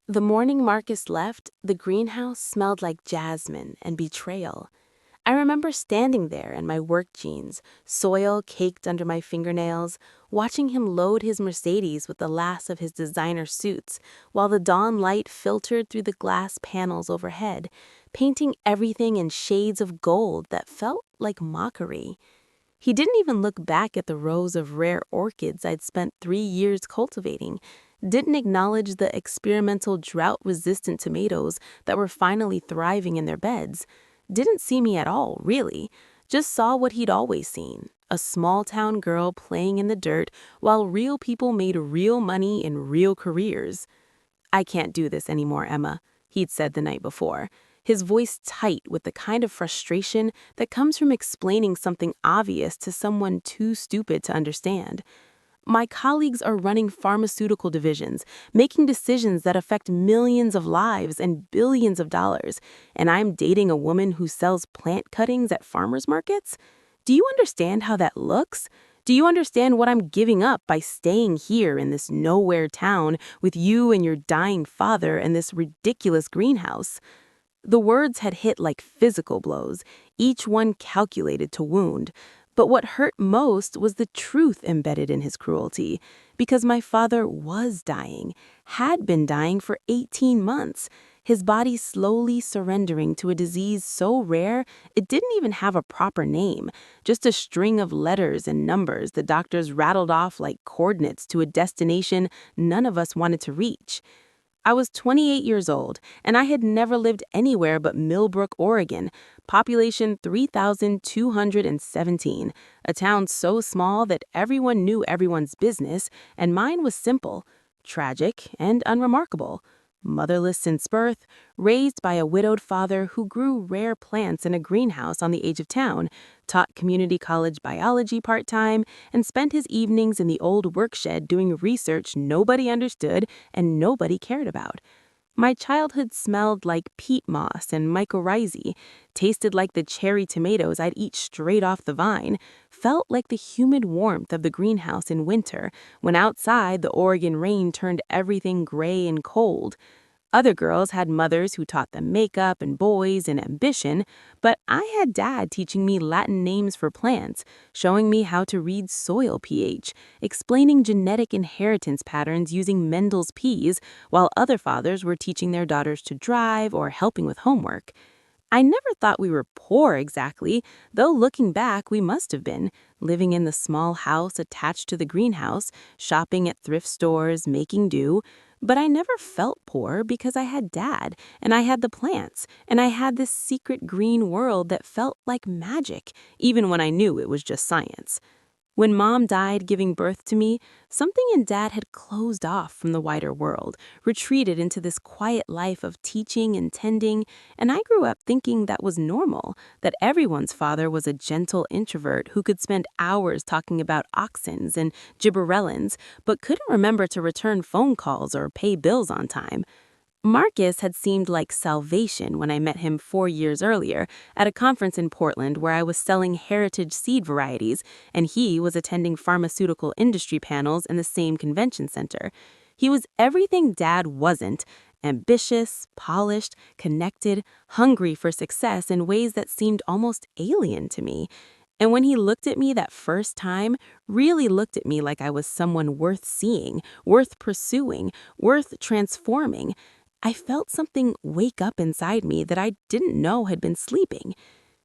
The morning Marcus left, the greenhouse smelled like jasmine and betrayal. I remember standing there in my work jeans, soil caked under my fingernails, watching him load his Mercedes with the last of his designer suits, while the dawn light filtered through the glass panels overhead, painting everything in shades of gold that felt like mockery. He didn't even look back at the rows of rare orchids I'd spent 3 years cultivating, didn't acknowledge the experimental drought-resistant tomatoes that were finally thriving in their beds, didn't see me at all, really, just saw what he'd always seen, a small-town girl playing in the dirt while real people made real money in real careers. "I can't do this anymore, Emma," he'd said the night before, his voice tight with the kind of frustration that comes from explaining something obvious to someone too stupid to understand. "My colleagues are running pharmaceutical divisions, making decisions that affect millions of lives and billions of dollars, and I'm dating a woman who sells plant cuttings at farmers markets? Do you understand how that looks? Do you understand what I'm giving up by staying here in this nowhere town with you and your dying father and this ridiculous greenhouse?" The words had hit like physical blows, each one calculated to wound. But what hurt most was the truth embedded in his cruelty, because my father was dying, had been dying for 18 months, his body slowly surrendering to a disease so rare it didn't even have a proper name, just a string of letters and numbers the doctors rattled off like coordinates to a destination none of us wanted to reach. I was 28 years old, and I had never lived anywhere but Millbrook, Oregon, population 3,217, a town so small that everyone knew everyone's business, and mine was simple, tragic, and unremarkable. Motherless since birth, raised by a widowed father who grew rare plants in a greenhouse on the edge of town, taught community college biology part-time, and spent his evenings in the old workshed doing research nobody understood and nobody cared about. My childhood smelled like peat moss and mycorrhizae, tasted like the cherry tomatoes I'd eat straight off the vine, felt like the humid warmth of the greenhouse in winter when outside the Oregon rain turned everything gray and cold. Other girls had mothers who taught them makeup and boys and ambition, but I had Dad teaching me Latin names for plants, showing me how to read soil pH, explaining genetic inheritance patterns using Mendel's peas, while other fathers were teaching their daughters to drive or helping with homework. I never thought we were poor exactly, though looking back we must have been, living in the small house attached to the greenhouse, shopping at thrift stores, making do. But I never felt poor because I had Dad, and I had the plants, and I had this secret green world that felt like magic, even when I knew it was just science. When Mom died giving birth to me, something in Dad had closed off from the wider world, retreated into this quiet life of teaching and tending, and I grew up thinking that was normal, that everyone's father was a gentle introvert who could spend hours talking about auxins and gibberellins, but couldn't remember to return phone calls or pay bills on time. Marcus had seemed like salvation when I met him 4 years earlier at a conference in Portland where I was selling heritage seed varieties, and he was attending pharmaceutical industry panels in the same convention center. He was everything Dad wasn't: ambitious, polished, connected, hungry for success in ways that seemed almost alien to me. And when he looked at me that first time, really looked at me like I was someone worth seeing, worth pursuing, worth transforming, I felt something wake up inside me that I didn't know had been sleeping.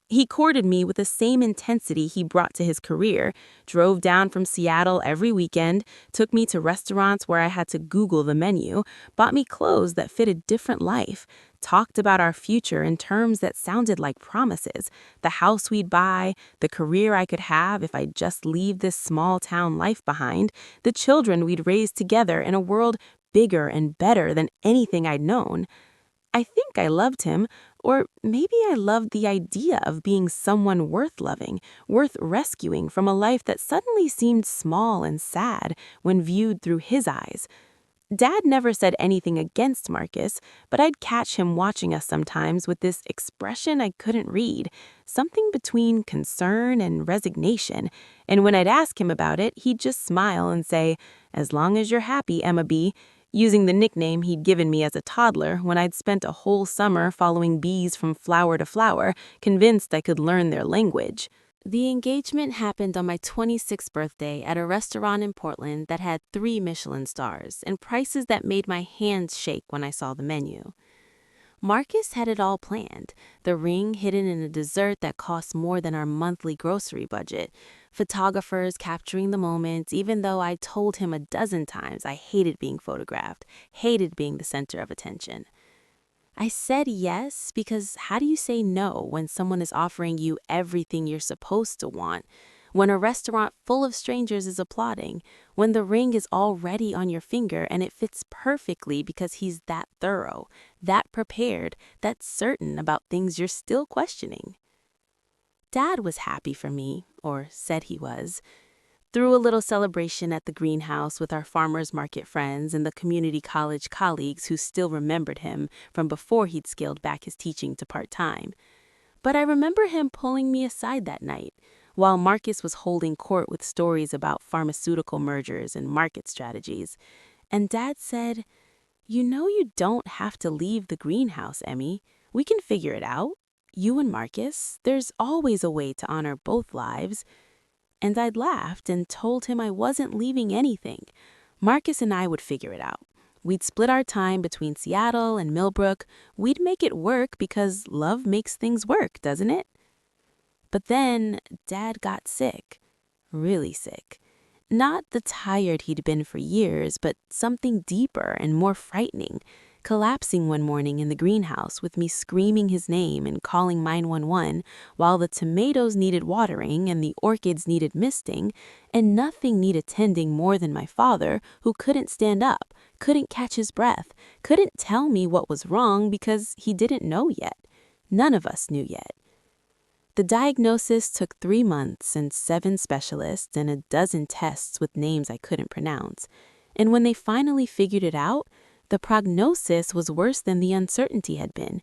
He courted me with the same intensity he brought to his career, drove down from Seattle every weekend, took me to restaurants where I had to Google the menu, bought me clothes that fit a different life, talked about our future in terms that sounded like promises, the house we'd buy, the career I could have if I'd just leave this small town life behind, the children we'd raise together in a world bigger and better than anything I'd known. I think I loved him, or maybe I loved the idea of being someone worth loving, worth rescuing from a life that suddenly seemed small and sad when viewed through his eyes. Dad never said anything against Marcus, but I'd catch him watching us sometimes with this expression I couldn't read, something between concern and resignation, and when I'd ask him about it, he'd just smile and say, "As long as you're happy, Emma B., using the nickname he'd given me as a toddler when I'd spent a whole summer following bees from flower to flower, convinced I could learn their language. The engagement happened on my 26th birthday at a restaurant in Portland that had 3 Michelin stars and prices that made my hands shake when I saw the menu. Marcus had it all planned, the ring hidden in a dessert that cost more than our monthly grocery budget, photographers capturing the moments even though I told him a dozen times I hated being photographed, hated being the center of attention. I said yes because how do you say no when someone is offering you everything you're supposed to want? When a restaurant full of strangers is applauding, when the ring is already on your finger and it fits perfectly because he's that thorough, that prepared, that certain about things you're still questioning. Dad was happy for me, or said he was. Through a little celebration at the greenhouse with our farmers market friends and the community college colleagues who still remembered him from before he'd scaled back his teaching to part-time. But I remember him pulling me aside that night, while Marcus was holding court with stories about pharmaceutical mergers and market strategies. And Dad said, "You know you don't have to leave the greenhouse, Emmy. We can figure it out. You and Marcus, there's always a way to honor both lives." And I'd laughed and told him I wasn't leaving anything. Marcus and I would figure it out. We'd split our time between Seattle and Millbrook. We'd make it work because love makes things work, doesn't it? But then Dad got sick. Really sick. Not the tired he'd been for years, but something deeper and more frightening. Collapsing one morning in the greenhouse with me screaming his name and calling 911 while the tomatoes needed watering and the orchids needed misting, and nothing needed tending more than my father, who couldn't stand up, couldn't catch his breath, couldn't tell me what was wrong because he didn't know yet. None of us knew yet. The diagnosis took 3 months and 7 specialists and a dozen tests with names I couldn't pronounce. And when they finally figured it out, the prognosis was worse than the uncertainty had been.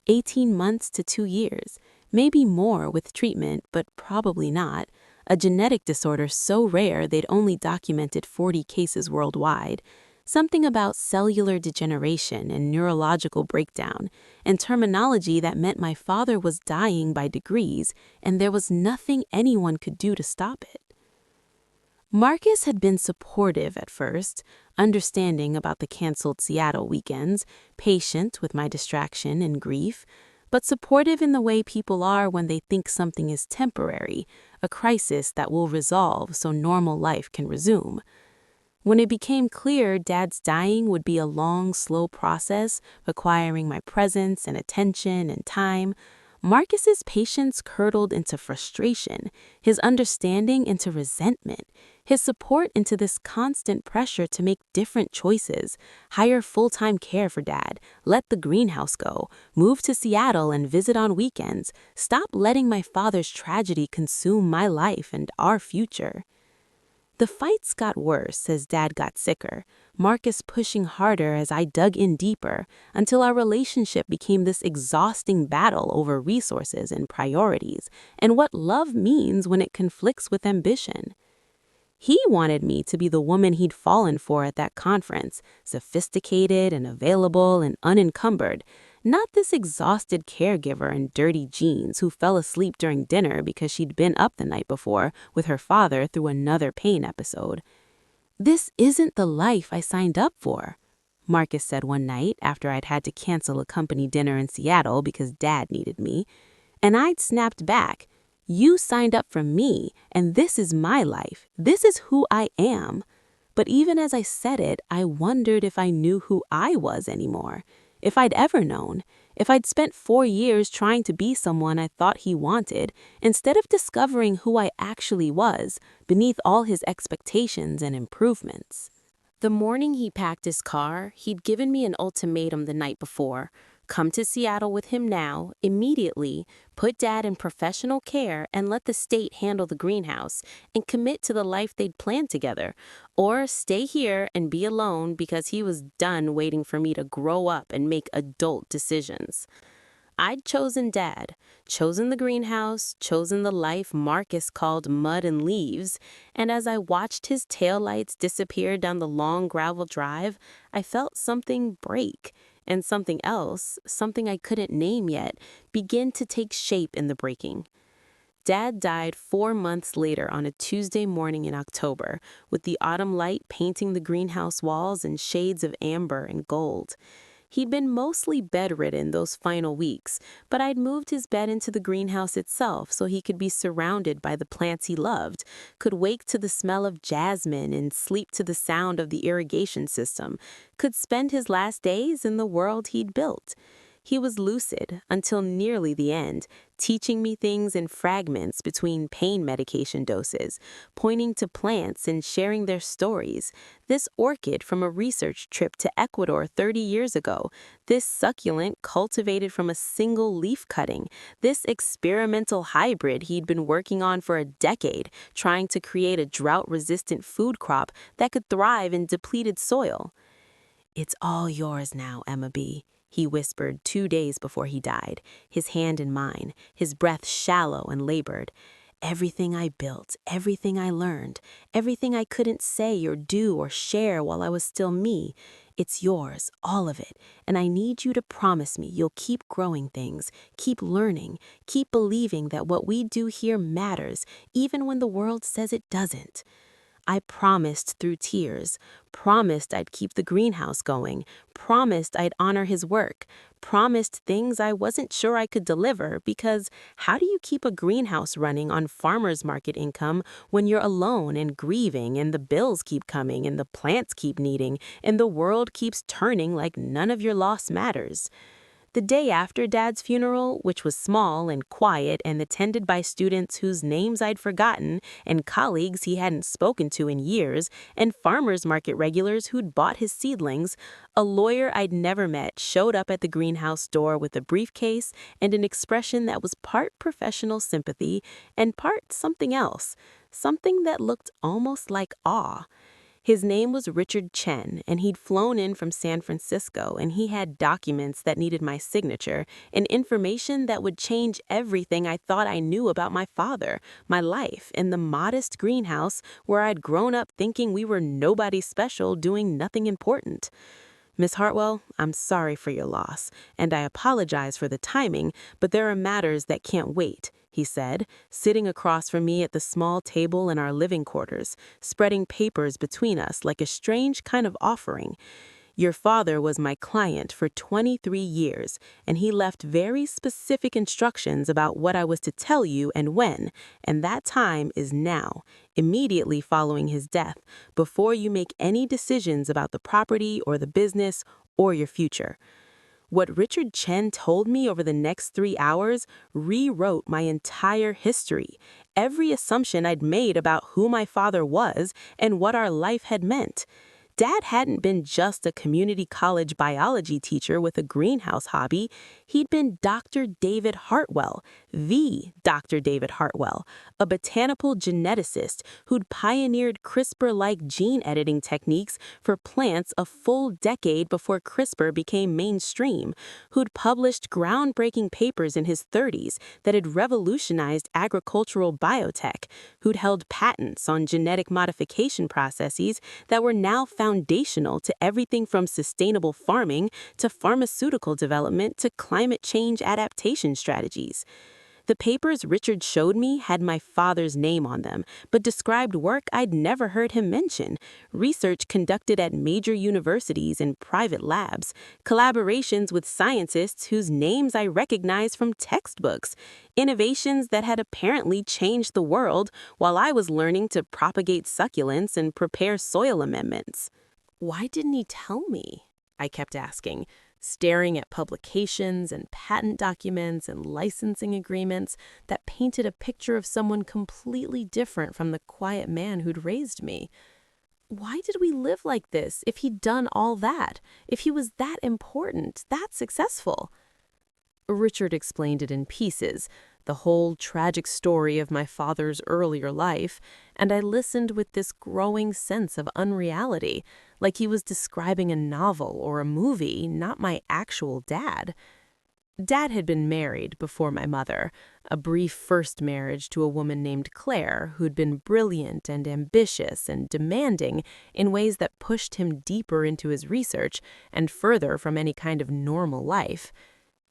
18 months to 2 years, maybe more with treatment, but probably not. A genetic disorder so rare they'd only documented 40 cases worldwide. Something about cellular degeneration and neurological breakdown, and terminology that meant my father was dying by degrees, and there was nothing anyone could do to stop it. Marcus had been supportive at first, understanding about the canceled Seattle weekends, patient with my distraction and grief, but supportive in the way people are when they think something is temporary, a crisis that will resolve so normal life can resume. When it became clear Dad's dying would be a long, slow process requiring my presence and attention and time, Marcus's patience curdled into frustration, his understanding into resentment, his support into this constant pressure to make different choices, hire full-time care for Dad, let the greenhouse go, move to Seattle and visit on weekends, stop letting my father's tragedy consume my life and our future. The fights got worse as Dad got sicker, Marcus pushing harder as I dug in deeper, until our relationship became this exhausting battle over resources and priorities, and what love means when it conflicts with ambition. He wanted me to be the woman he'd fallen for at that conference, sophisticated and available and unencumbered, not this exhausted caregiver in dirty jeans who fell asleep during dinner because she'd been up the night before with her father through another pain episode. "This isn't the life I signed up for," Marcus said one night after I'd had to cancel a company dinner in Seattle because Dad needed me. And I'd snapped back, "You signed up for me, and this is my life. This is who I am." But even as I said it, I wondered if I knew who I was anymore. If I'd ever known, if I'd spent 4 years trying to be someone I thought he wanted, instead of discovering who I actually was, beneath all his expectations and improvements. The morning he packed his car, he'd given me an ultimatum the night before. Come to Seattle with him now, immediately, put Dad in professional care and let the state handle the greenhouse, and commit to the life they'd planned together. Or stay here and be alone because he was done waiting for me to grow up and make adult decisions. I'd chosen Dad, chosen the greenhouse, chosen the life Marcus called mud and leaves, and as I watched his taillights disappear down the long gravel drive, I felt something break, and something else, something I couldn't name yet, begin to take shape in the breaking. Dad died 4 months later on a Tuesday morning in October, with the autumn light painting the greenhouse walls in shades of amber and gold. He'd been mostly bedridden those final weeks, but I'd moved his bed into the greenhouse itself so he could be surrounded by the plants he loved, could wake to the smell of jasmine and sleep to the sound of the irrigation system, could spend his last days in the world he'd built. He was lucid until nearly the end, teaching me things in fragments between pain medication doses, pointing to plants and sharing their stories. This orchid from a research trip to Ecuador 30 years ago, this succulent cultivated from a single leaf cutting, this experimental hybrid he'd been working on for a decade, trying to create a drought-resistant food crop that could thrive in depleted soil. "It's all yours now, Emma B.," he whispered 2 days before he died, his hand in mine, his breath shallow and labored. "Everything I built, everything I learned, everything I couldn't say or do or share while I was still me, it's yours, all of it, and I need you to promise me you'll keep growing things, keep learning, keep believing that what we do here matters, even when the world says it doesn't." I promised through tears, promised I'd keep the greenhouse going, promised I'd honor his work, promised things I wasn't sure I could deliver because how do you keep a greenhouse running on farmer's market income when you're alone and grieving and the bills keep coming and the plants keep needing and the world keeps turning like none of your loss matters? The day after Dad's funeral, which was small and quiet and attended by students whose names I'd forgotten, and colleagues he hadn't spoken to in years, and farmers market regulars who'd bought his seedlings, a lawyer I'd never met showed up at the greenhouse door with a briefcase and an expression that was part professional sympathy and part something else, something that looked almost like awe. His name was Richard Chen, and he'd flown in from San Francisco, and he had documents that needed my signature and information that would change everything I thought I knew about my father, my life, and the modest greenhouse where I'd grown up thinking we were nobody special doing nothing important. "Miss Hartwell, I'm sorry for your loss, and I apologize for the timing, but there are matters that can't wait," he said, sitting across from me at the small table in our living quarters, spreading papers between us like a strange kind of offering. "Your father was my client for 23 years, and he left very specific instructions about what I was to tell you and when, and that time is now, immediately following his death, before you make any decisions about the property or the business or your future." What Richard Chen told me over the next 3 hours rewrote my entire history, every assumption I'd made about who my father was and what our life had meant. Dad hadn't been just a community college biology teacher with a greenhouse hobby. He'd been Dr. David Hartwell, the Dr. David Hartwell, a botanical geneticist who'd pioneered CRISPR-like gene editing techniques for plants a full decade before CRISPR became mainstream, who'd published groundbreaking papers in his 30s that had revolutionized agricultural biotech, who'd held patents on genetic modification processes that were now foundational to everything from sustainable farming to pharmaceutical development to climate change adaptation strategies. The papers Richard showed me had my father's name on them, but described work I'd never heard him mention, research conducted at major universities and private labs, collaborations with scientists whose names I recognized from textbooks, innovations that had apparently changed the world while I was learning to propagate succulents and prepare soil amendments. "Why didn't he tell me?" I kept asking, staring at publications and patent documents and licensing agreements that painted a picture of someone completely different from the quiet man who'd raised me. Why did we live like this if he'd done all that, if he was that important, that successful? Richard explained it in pieces, the whole tragic story of my father's earlier life, and I listened with this growing sense of unreality, like he was describing a novel or a movie, not my actual dad. Dad had been married before my mother, a brief first marriage to a woman named Claire who'd been brilliant and ambitious and demanding in ways that pushed him deeper into his research and further from any kind of normal life.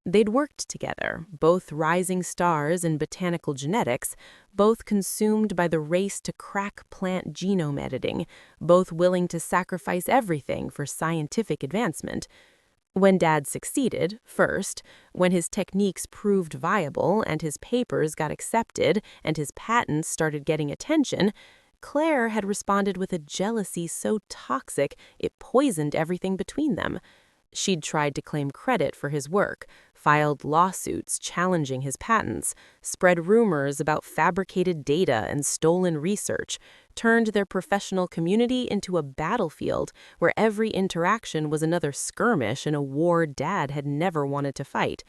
They'd worked together, both rising stars in botanical genetics, both consumed by the race to crack plant genome editing, both willing to sacrifice everything for scientific advancement. When Dad succeeded, first, when his techniques proved viable and his papers got accepted and his patents started getting attention, Claire had responded with a jealousy so toxic it poisoned everything between them. She'd tried to claim credit for his work, filed lawsuits challenging his patents, spread rumors about fabricated data and stolen research, turned their professional community into a battlefield where every interaction was another skirmish in a war Dad had never wanted to fight.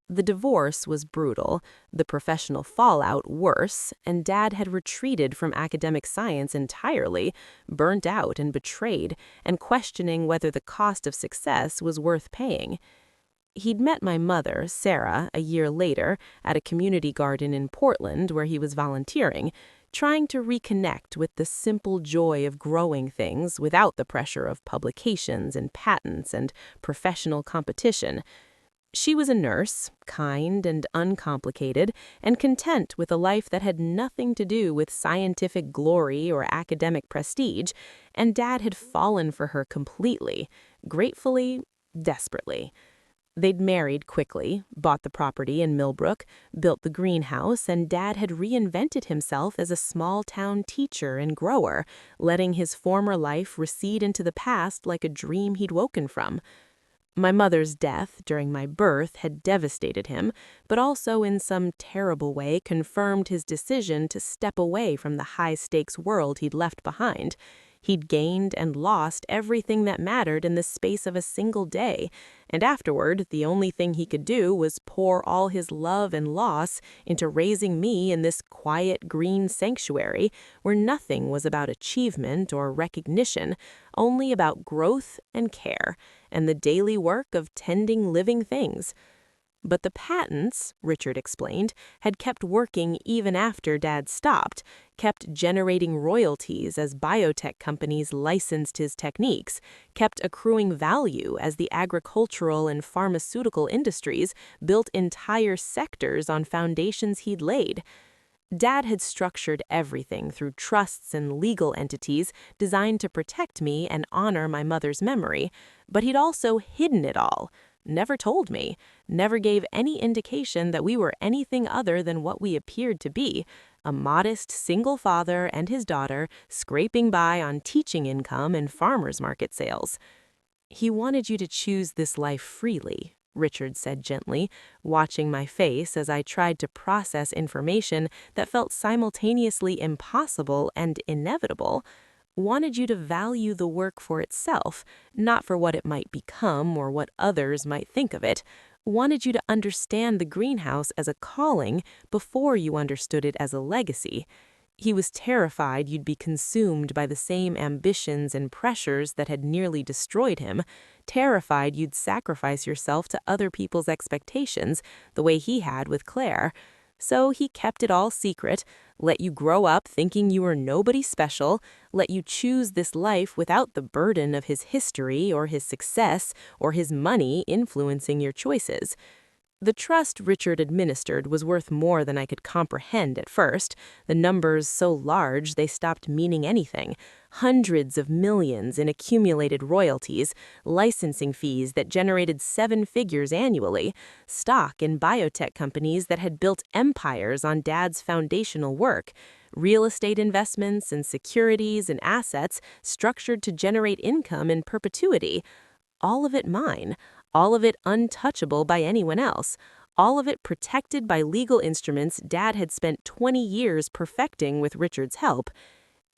The divorce was brutal, the professional fallout worse, and Dad had retreated from academic science entirely, burnt out and betrayed, and questioning whether the cost of success was worth paying. He'd met my mother, Sarah, a year later at a community garden in Portland where he was volunteering, trying to reconnect with the simple joy of growing things without the pressure of publications and patents and professional competition. She was a nurse, kind and uncomplicated, and content with a life that had nothing to do with scientific glory or academic prestige, and Dad had fallen for her completely, gratefully, desperately. They'd married quickly, bought the property in Millbrook, built the greenhouse, and Dad had reinvented himself as a small-town teacher and grower, letting his former life recede into the past like a dream he'd woken from. My mother's death during my birth had devastated him, but also in some terrible way confirmed his decision to step away from the high-stakes world he'd left behind. He'd gained and lost everything that mattered in the space of a single day, and afterward, the only thing he could do was pour all his love and loss into raising me in this quiet green sanctuary where nothing was about achievement or recognition, only about growth and care, and the daily work of tending living things. But the patents, Richard explained, had kept working even after Dad stopped, kept generating royalties as biotech companies licensed his techniques, kept accruing value as the agricultural and pharmaceutical industries built entire sectors on foundations he'd laid. Dad had structured everything through trusts and legal entities designed to protect me and honor my mother's memory, but he'd also hidden it all. Never told me, never gave any indication that we were anything other than what we appeared to be, a modest single father and his daughter scraping by on teaching income and farmers market sales. He wanted you to choose this life freely, Richard said gently, watching my face as I tried to process information that felt simultaneously impossible and inevitable. Wanted you to value the work for itself, not for what it might become or what others might think of it. Wanted you to understand the greenhouse as a calling before you understood it as a legacy. He was terrified you'd be consumed by the same ambitions and pressures that had nearly destroyed him, terrified you'd sacrifice yourself to other people's expectations the way he had with Claire. So he kept it all secret, let you grow up thinking you were nobody special, let you choose this life without the burden of his history or his success or his money influencing your choices. The trust Richard administered was worth more than I could comprehend at first, the numbers so large they stopped meaning anything. Hundreds of millions in accumulated royalties, licensing fees that generated 7 figures annually, stock in biotech companies that had built empires on Dad's foundational work, real estate investments and securities and assets structured to generate income in perpetuity. All of it mine. All of it untouchable by anyone else, all of it protected by legal instruments Dad had spent 20 years perfecting with Richard's help.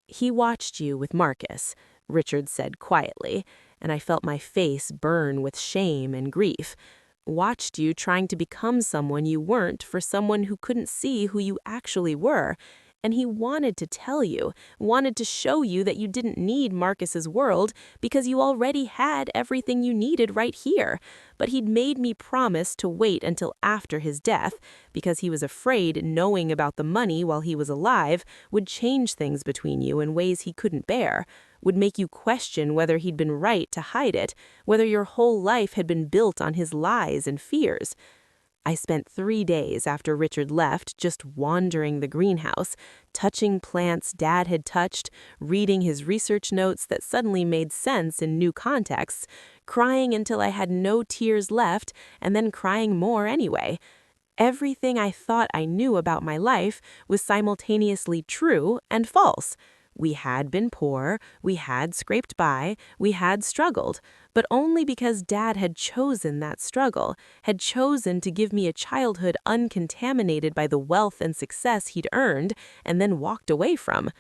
He watched you with Marcus, Richard said quietly, and I felt my face burn with shame and grief. Watched you trying to become someone you weren't for someone who couldn't see who you actually were, and he wanted to tell you, wanted to show you that you didn't need Marcus's world because you already had everything you needed right here. But he'd made me promise to wait until after his death because he was afraid knowing about the money while he was alive would change things between you in ways he couldn't bear, would make you question whether he'd been right to hide it, whether your whole life had been built on his lies and fears. I spent 3 days after Richard left just wandering the greenhouse, touching plants Dad had touched, reading his research notes that suddenly made sense in new contexts, crying until I had no tears left, and then crying more anyway. Everything I thought I knew about my life was simultaneously true and false. We had been poor, we had scraped by, we had struggled, but only because Dad had chosen that struggle, had chosen to give me a childhood uncontaminated by the wealth and success he'd earned and then walked away from.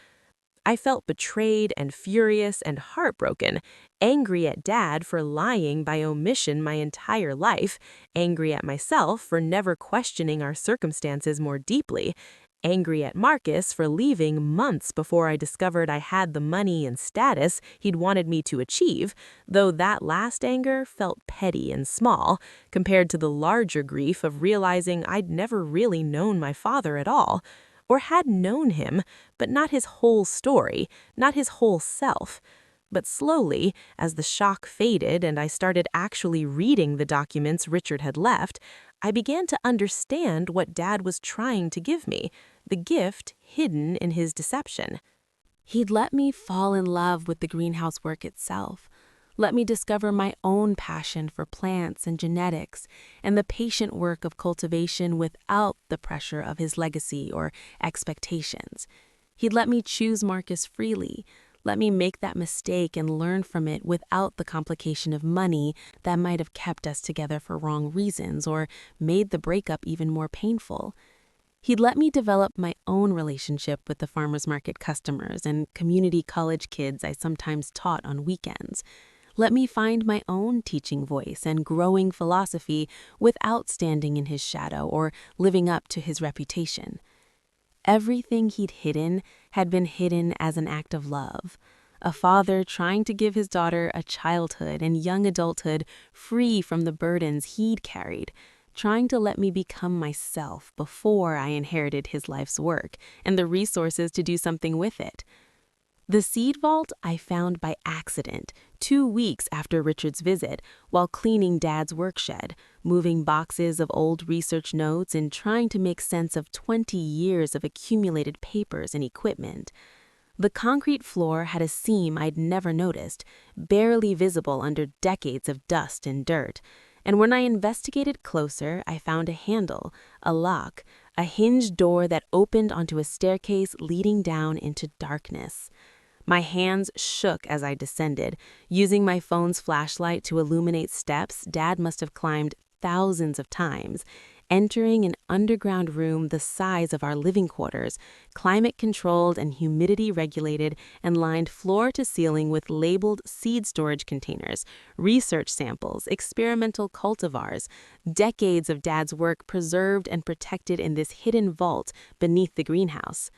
I felt betrayed and furious and heartbroken, angry at Dad for lying by omission my entire life, angry at myself for never questioning our circumstances more deeply, angry at Marcus for leaving months before I discovered I had the money and status he'd wanted me to achieve, though that last anger felt petty and small compared to the larger grief of realizing I'd never really known my father at all, or had known him, but not his whole story, not his whole self. But slowly, as the shock faded and I started actually reading the documents Richard had left, I began to understand what Dad was trying to give me, the gift hidden in his deception. He'd let me fall in love with the greenhouse work itself, let me discover my own passion for plants and genetics and the patient work of cultivation without the pressure of his legacy or expectations. He'd let me choose Marcus freely, let me make that mistake and learn from it without the complication of money that might have kept us together for wrong reasons or made the breakup even more painful. He'd let me develop my own relationship with the farmers market customers and community college kids I sometimes taught on weekends. Let me find my own teaching voice and growing philosophy without standing in his shadow or living up to his reputation. Everything he'd hidden had been hidden as an act of love. A father trying to give his daughter a childhood and young adulthood free from the burdens he'd carried, trying to let me become myself before I inherited his life's work and the resources to do something with it. The seed vault I found by accident 2 weeks after Richard's visit while cleaning Dad's work shed, moving boxes of old research notes and trying to make sense of 20 years of accumulated papers and equipment. The concrete floor had a seam I'd never noticed, barely visible under decades of dust and dirt. And when I investigated closer, I found a handle, a lock, a hinged door that opened onto a staircase leading down into darkness. My hands shook as I descended, using my phone's flashlight to illuminate steps Dad must have climbed thousands of times, entering an underground room the size of our living quarters, climate-controlled and humidity-regulated and lined floor to ceiling with labeled seed storage containers, research samples, experimental cultivars, decades of Dad's work preserved and protected in this hidden vault beneath the greenhouse.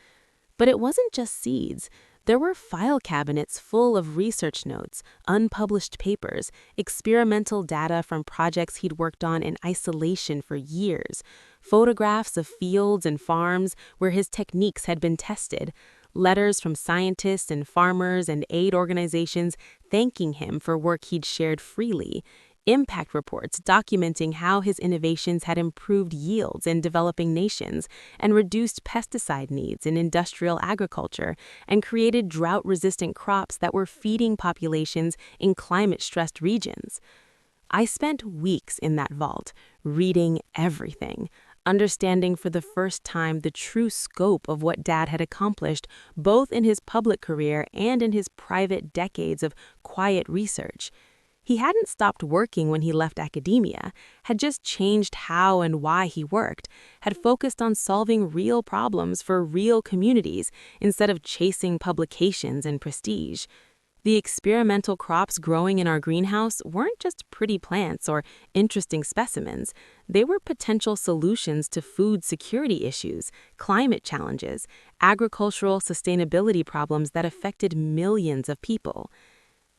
But it wasn't just seeds. There were file cabinets full of research notes, unpublished papers, experimental data from projects he'd worked on in isolation for years, photographs of fields and farms where his techniques had been tested, letters from scientists and farmers and aid organizations thanking him for work he'd shared freely, impact reports documenting how his innovations had improved yields in developing nations and reduced pesticide needs in industrial agriculture and created drought-resistant crops that were feeding populations in climate-stressed regions. I spent weeks in that vault, reading everything, understanding for the first time the true scope of what Dad had accomplished both in his public career and in his private decades of quiet research. He hadn't stopped working when he left academia, had just changed how and why he worked, had focused on solving real problems for real communities instead of chasing publications and prestige. The experimental crops growing in our greenhouse weren't just pretty plants or interesting specimens. They were potential solutions to food security issues, climate challenges, agricultural sustainability problems that affected millions of people.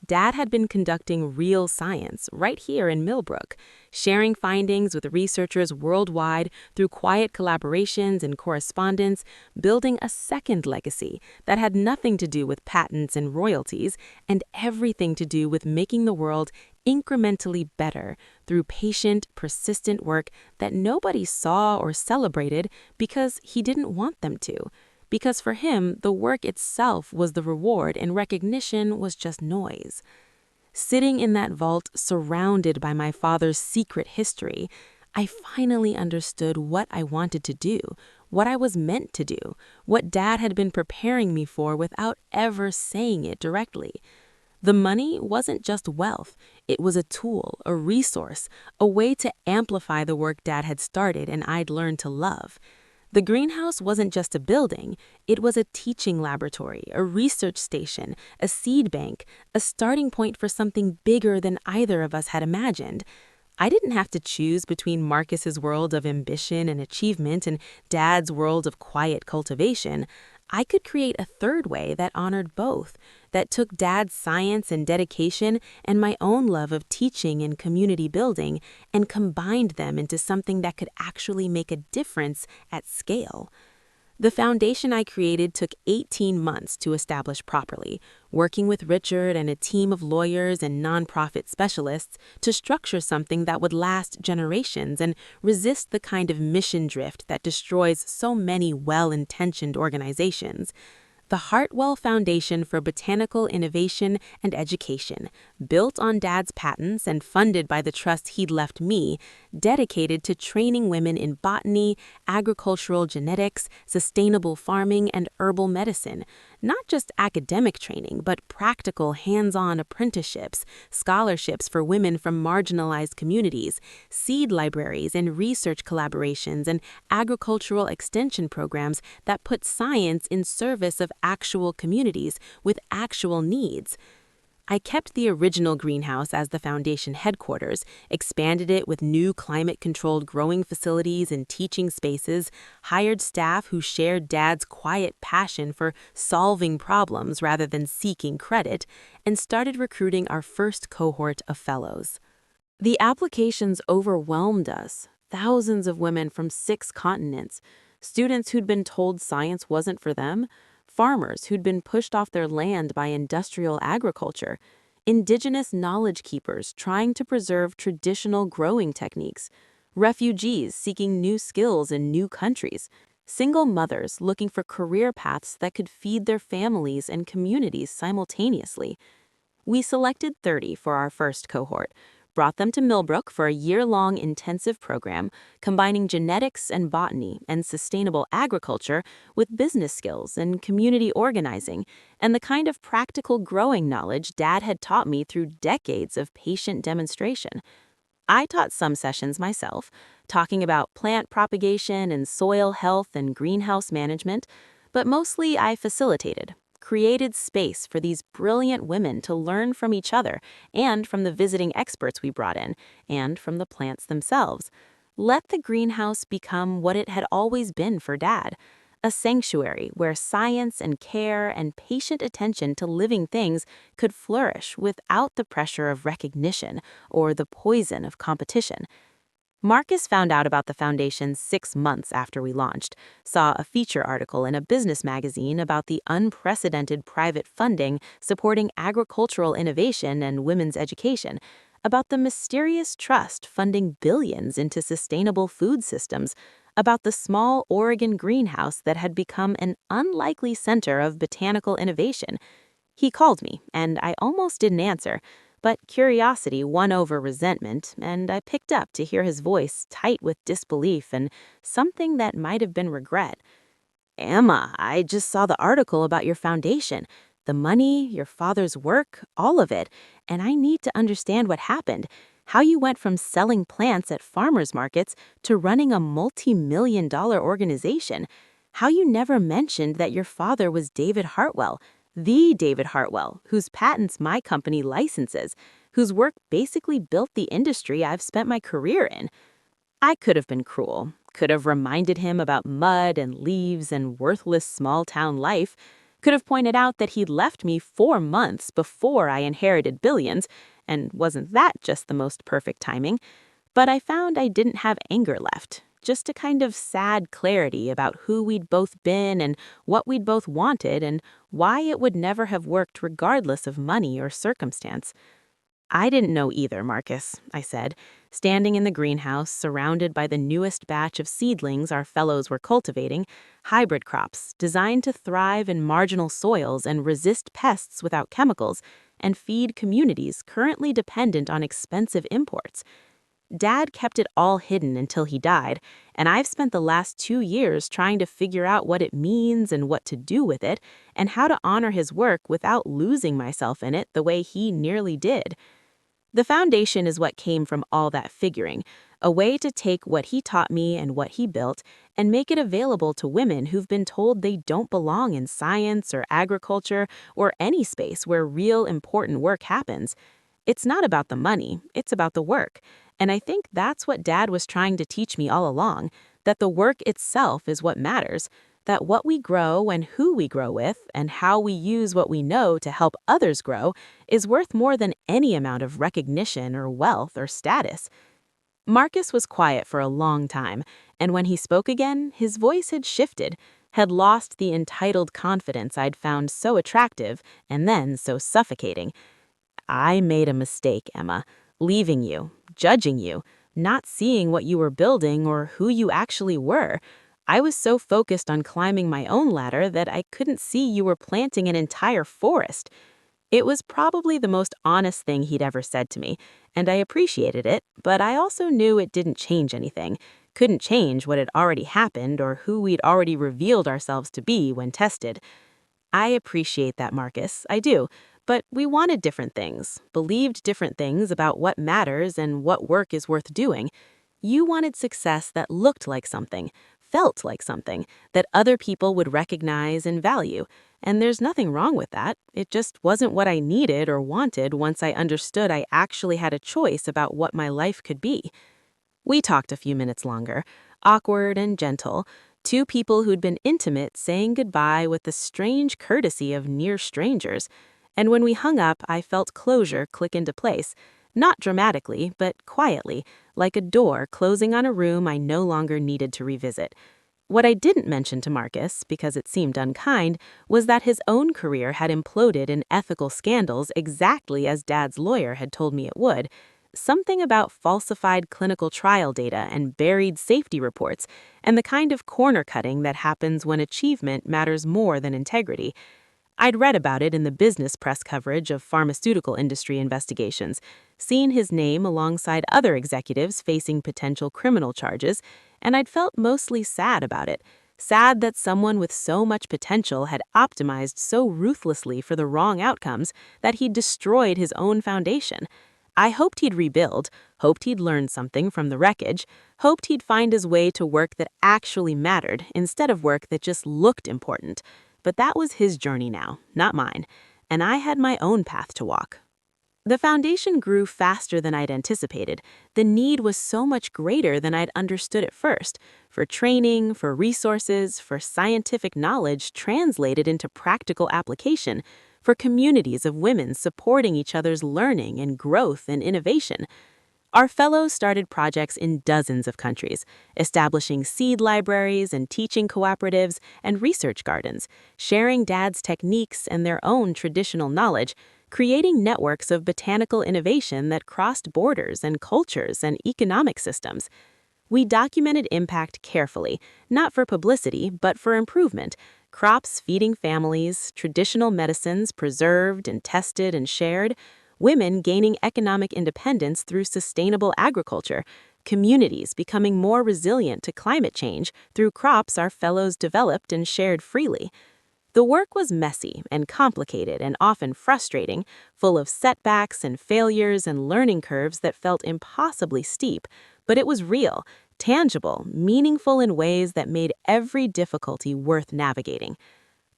Dad had been conducting real science right here in Millbrook, sharing findings with researchers worldwide through quiet collaborations and correspondence, building a second legacy that had nothing to do with patents and royalties and everything to do with making the world incrementally better through patient, persistent work that nobody saw or celebrated because he didn't want them to. Because for him, the work itself was the reward and recognition was just noise. Sitting in that vault, surrounded by my father's secret history, I finally understood what I wanted to do, what I was meant to do, what Dad had been preparing me for without ever saying it directly. The money wasn't just wealth, it was a tool, a resource, a way to amplify the work Dad had started and I'd learned to love. The greenhouse wasn't just a building, it was a teaching laboratory, a research station, a seed bank, a starting point for something bigger than either of us had imagined. I didn't have to choose between Marcus's world of ambition and achievement and Dad's world of quiet cultivation. I could create a third way that honored both, that took Dad's science and dedication and my own love of teaching and community building and combined them into something that could actually make a difference at scale. The foundation I created took 18 months to establish properly, working with Richard and a team of lawyers and nonprofit specialists to structure something that would last generations and resist the kind of mission drift that destroys so many well-intentioned organizations. The Hartwell Foundation for Botanical Innovation and Education, built on Dad's patents and funded by the trust he'd left me, dedicated to training women in botany, agricultural genetics, sustainable farming, and herbal medicine. Not just academic training, but practical hands-on apprenticeships, scholarships for women from marginalized communities, seed libraries and research collaborations, and agricultural extension programs that put science in service of actual communities with actual needs. I kept the original greenhouse as the foundation headquarters, expanded it with new climate-controlled growing facilities and teaching spaces, hired staff who shared Dad's quiet passion for solving problems rather than seeking credit, and started recruiting our first cohort of fellows. The applications overwhelmed us. Thousands of women from 6 continents, students who'd been told science wasn't for them, farmers who'd been pushed off their land by industrial agriculture, indigenous knowledge keepers trying to preserve traditional growing techniques, refugees seeking new skills in new countries, single mothers looking for career paths that could feed their families and communities simultaneously. We selected 30 for our first cohort, brought them to Millbrook for a year-long intensive program combining genetics and botany and sustainable agriculture with business skills and community organizing and the kind of practical growing knowledge Dad had taught me through decades of patient demonstration. I taught some sessions myself, talking about plant propagation and soil health and greenhouse management, but mostly I facilitated, created space for these brilliant women to learn from each other and from the visiting experts we brought in, and from the plants themselves. Let the greenhouse become what it had always been for Dad, a sanctuary where science and care and patient attention to living things could flourish without the pressure of recognition or the poison of competition. Marcus found out about the foundation 6 months after we launched, saw a feature article in a business magazine about the unprecedented private funding supporting agricultural innovation and women's education, about the mysterious trust funding billions into sustainable food systems, about the small Oregon greenhouse that had become an unlikely center of botanical innovation. He called me, and I almost didn't answer. But curiosity won over resentment, and I picked up to hear his voice tight with disbelief and something that might have been regret. "Emma, I just saw the article about your foundation. The money, your father's work, all of it. And I need to understand what happened. How you went from selling plants at farmers markets to running a multi-million-dollar organization. How you never mentioned that your father was David Hartwell. The David Hartwell, whose patents my company licenses, whose work basically built the industry I've spent my career in. I could have been cruel, could have reminded him about mud and leaves and worthless small-town life, could have pointed out that he'd left me 4 months before I inherited billions, and wasn't that just the most perfect timing? But I found I didn't have anger left, just a kind of sad clarity about who we'd both been and what we'd both wanted and why it would never have worked regardless of money or circumstance. I didn't know either, Marcus, I said, standing in the greenhouse surrounded by the newest batch of seedlings our fellows were cultivating, hybrid crops designed to thrive in marginal soils and resist pests without chemicals and feed communities currently dependent on expensive imports. Dad kept it all hidden until he died, and I've spent the last 2 years trying to figure out what it means and what to do with it, and how to honor his work without losing myself in it the way he nearly did. The foundation is what came from all that figuring, a way to take what he taught me and what he built and make it available to women who've been told they don't belong in science or agriculture or any space where real important work happens. It's not about the money, it's about the work. And I think that's what Dad was trying to teach me all along, that the work itself is what matters, that what we grow and who we grow with and how we use what we know to help others grow is worth more than any amount of recognition or wealth or status. Marcus was quiet for a long time, and when he spoke again, his voice had shifted, had lost the entitled confidence I'd found so attractive and then so suffocating. I made a mistake, Emma, leaving you, judging you, not seeing what you were building or who you actually were. I was so focused on climbing my own ladder that I couldn't see you were planting an entire forest. It was probably the most honest thing he'd ever said to me, and I appreciated it, but I also knew it didn't change anything, couldn't change what had already happened or who we'd already revealed ourselves to be when tested. I appreciate that, Marcus, I do, but we wanted different things, believed different things about what matters and what work is worth doing. You wanted success that looked like something, felt like something, that other people would recognize and value. And there's nothing wrong with that. It just wasn't what I needed or wanted once I understood I actually had a choice about what my life could be. We talked a few minutes longer, awkward and gentle, two people who'd been intimate saying goodbye with the strange courtesy of near strangers. And when we hung up, I felt closure click into place, not dramatically, but quietly, like a door closing on a room I no longer needed to revisit. What I didn't mention to Marcus, because it seemed unkind, was that his own career had imploded in ethical scandals exactly as Dad's lawyer had told me it would. Something about falsified clinical trial data and buried safety reports, and the kind of corner cutting that happens when achievement matters more than integrity. I'd read about it in the business press coverage of pharmaceutical industry investigations, seen his name alongside other executives facing potential criminal charges, and I'd felt mostly sad about it. Sad that someone with so much potential had optimized so ruthlessly for the wrong outcomes that he'd destroyed his own foundation. I hoped he'd rebuild, hoped he'd learn something from the wreckage, hoped he'd find his way to work that actually mattered instead of work that just looked important. But that was his journey now, not mine, and I had my own path to walk. The foundation grew faster than I'd anticipated. The need was so much greater than I'd understood at first, for training, for resources, for scientific knowledge translated into practical application, for communities of women supporting each other's learning and growth and innovation. Our fellows started projects in dozens of countries, establishing seed libraries and teaching cooperatives and research gardens, sharing Dad's techniques and their own traditional knowledge, creating networks of botanical innovation that crossed borders and cultures and economic systems. We documented impact carefully, not for publicity, but for improvement. Crops feeding families, traditional medicines preserved and tested and shared, women gaining economic independence through sustainable agriculture, communities becoming more resilient to climate change through crops our fellows developed and shared freely. The work was messy and complicated and often frustrating, full of setbacks and failures and learning curves that felt impossibly steep, but it was real, tangible, meaningful in ways that made every difficulty worth navigating.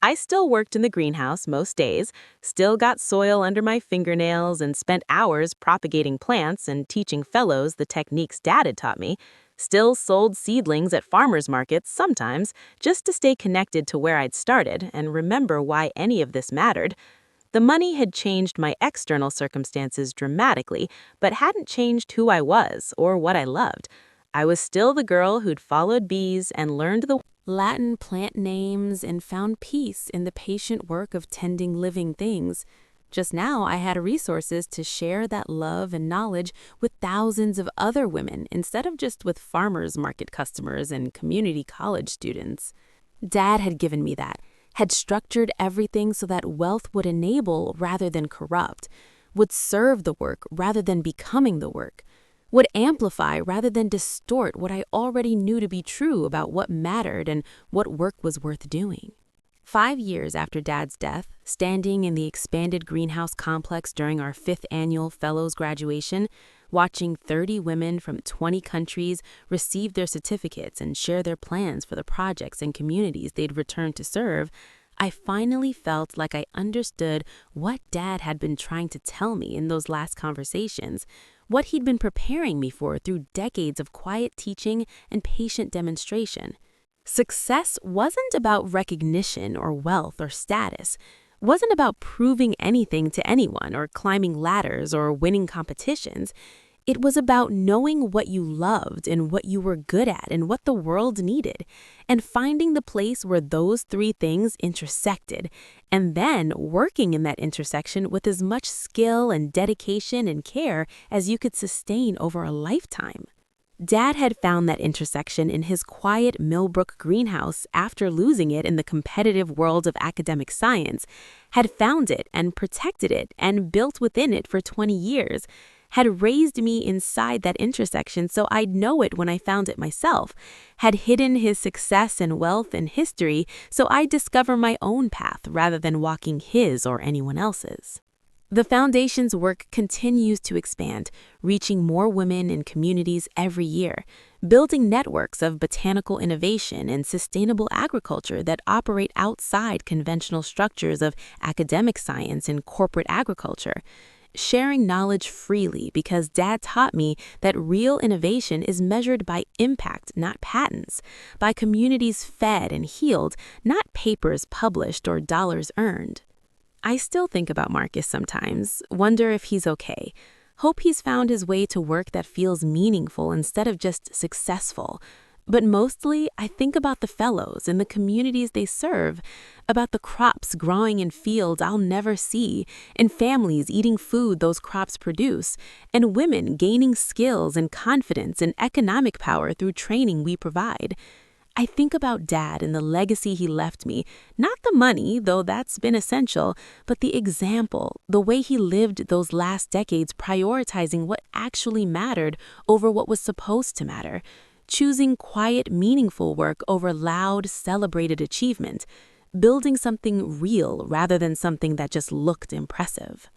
I still worked in the greenhouse most days, still got soil under my fingernails, and spent hours propagating plants and teaching fellows the techniques Dad had taught me, still sold seedlings at farmers markets sometimes just to stay connected to where I'd started and remember why any of this mattered. The money had changed my external circumstances dramatically, but hadn't changed who I was or what I loved. I was still the girl who'd followed bees and learned the Latin plant names and found peace in the patient work of tending living things. Just now, I had resources to share that love and knowledge with thousands of other women instead of just with farmers market customers and community college students. Dad had given me that, had structured everything so that wealth would enable rather than corrupt, would serve the work rather than becoming the work, would amplify rather than distort what I already knew to be true about what mattered and what work was worth doing. 5 years after Dad's death, standing in the expanded greenhouse complex during our 5th annual Fellows graduation, watching 30 women from 20 countries receive their certificates and share their plans for the projects and communities they'd returned to serve, I finally felt like I understood what Dad had been trying to tell me in those last conversations, what he'd been preparing me for through decades of quiet teaching and patient demonstration. Success wasn't about recognition or wealth or status, wasn't about proving anything to anyone or climbing ladders or winning competitions. It was about knowing what you loved and what you were good at and what the world needed, and finding the place where those 3 things intersected, and then working in that intersection with as much skill and dedication and care as you could sustain over a lifetime. Dad had found that intersection in his quiet Millbrook greenhouse after losing it in the competitive world of academic science, had found it and protected it and built within it for 20 years, had raised me inside that intersection so I'd know it when I found it myself, had hidden his success and wealth and history so I'd discover my own path rather than walking his or anyone else's. The Foundation's work continues to expand, reaching more women and communities every year, building networks of botanical innovation and sustainable agriculture that operate outside conventional structures of academic science and corporate agriculture, sharing knowledge freely because Dad taught me that real innovation is measured by impact, not patents, by communities fed and healed, not papers published or dollars earned. I still think about Marcus sometimes, wonder if he's okay, hope he's found his way to work that feels meaningful instead of just successful. But mostly, I think about the fellows and the communities they serve, about the crops growing in fields I'll never see, and families eating food those crops produce, and women gaining skills and confidence and economic power through training we provide. I think about Dad and the legacy he left me, not the money, though that's been essential, but the example, the way he lived those last decades prioritizing what actually mattered over what was supposed to matter, choosing quiet, meaningful work over loud, celebrated achievement, building something real rather than something that just looked impressive.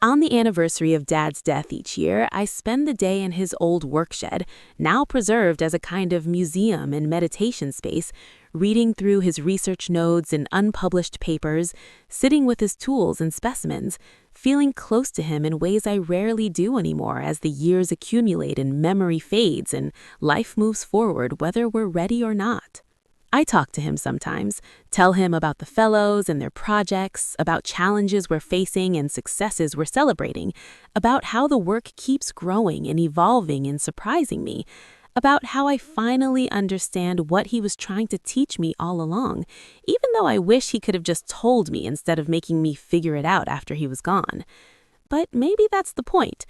On the anniversary of Dad's death each year, I spend the day in his old workshed, now preserved as a kind of museum and meditation space, reading through his research notes and unpublished papers, sitting with his tools and specimens, feeling close to him in ways I rarely do anymore as the years accumulate and memory fades and life moves forward whether we're ready or not. I talk to him sometimes, tell him about the fellows and their projects, about challenges we're facing and successes we're celebrating, about how the work keeps growing and evolving and surprising me, about how I finally understand what he was trying to teach me all along, even though I wish he could have just told me instead of making me figure it out after he was gone. But maybe that's the point.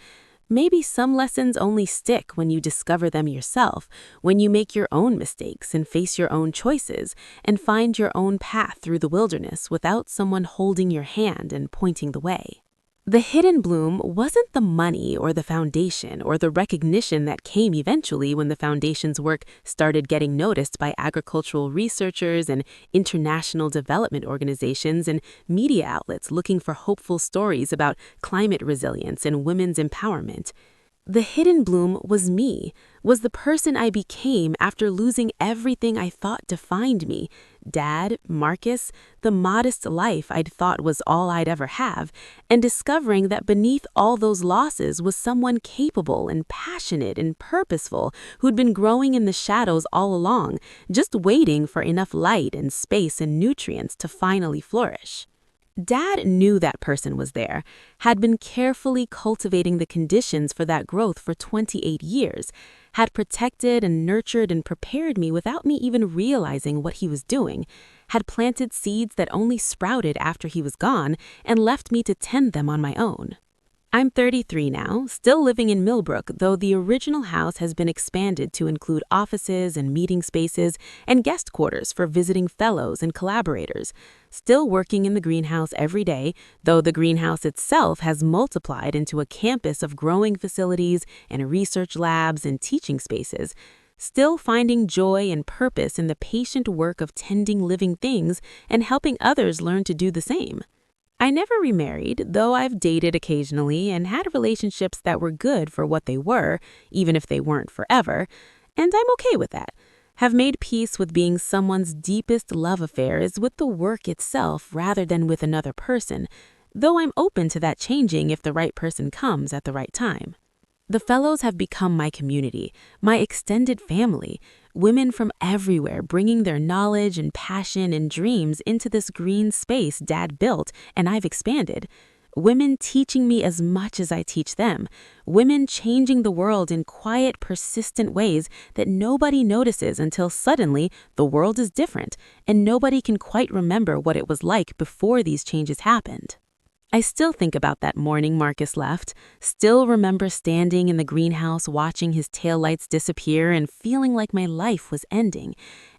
Maybe some lessons only stick when you discover them yourself, when you make your own mistakes and face your own choices and find your own path through the wilderness without someone holding your hand and pointing the way. The hidden bloom wasn't the money or the foundation or the recognition that came eventually when the foundation's work started getting noticed by agricultural researchers and international development organizations and media outlets looking for hopeful stories about climate resilience and women's empowerment. The hidden bloom was me, was the person I became after losing everything I thought defined me. Dad, Marcus, the modest life I'd thought was all I'd ever have, and discovering that beneath all those losses was someone capable and passionate and purposeful who'd been growing in the shadows all along, just waiting for enough light and space and nutrients to finally flourish. Dad knew that person was there, had been carefully cultivating the conditions for that growth for 28 years, had protected and nurtured and prepared me without me even realizing what he was doing, had planted seeds that only sprouted after he was gone and left me to tend them on my own. I'm 33 now, still living in Millbrook, though the original house has been expanded to include offices and meeting spaces and guest quarters for visiting fellows and collaborators. Still working in the greenhouse every day, though the greenhouse itself has multiplied into a campus of growing facilities and research labs and teaching spaces. Still finding joy and purpose in the patient work of tending living things and helping others learn to do the same. I never remarried, though I've dated occasionally and had relationships that were good for what they were, even if they weren't forever, and I'm okay with that. Have made peace with being someone's deepest love affair is with the work itself rather than with another person, though I'm open to that changing if the right person comes at the right time. The fellows have become my community, my extended family, women from everywhere bringing their knowledge and passion and dreams into this green space Dad built and I've expanded. Women teaching me as much as I teach them. Women changing the world in quiet, persistent ways that nobody notices until suddenly the world is different and nobody can quite remember what it was like before these changes happened. I still think about that morning Marcus left, still remember standing in the greenhouse watching his taillights disappear and feeling like my life was ending.